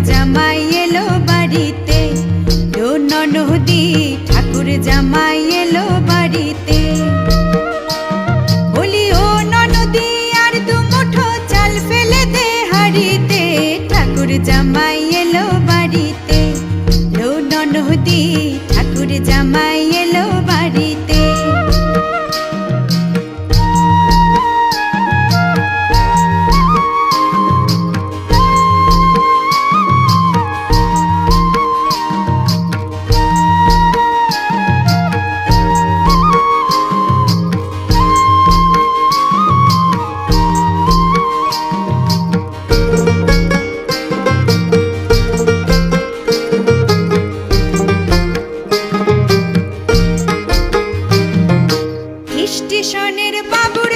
জামাই এলো বাড়িতে, ও ননদি ঠাকুর জামাই এলো বাড়িতে। বলি ও ননদি আর দু মুঠো চাল ফেলে দে হাড়িতে, ঠাকুর জামাই এলো বাড়িতে, ও ননদি ঠাকুর জামাই এলো বাড়িতে। স্টেশনের বাবুর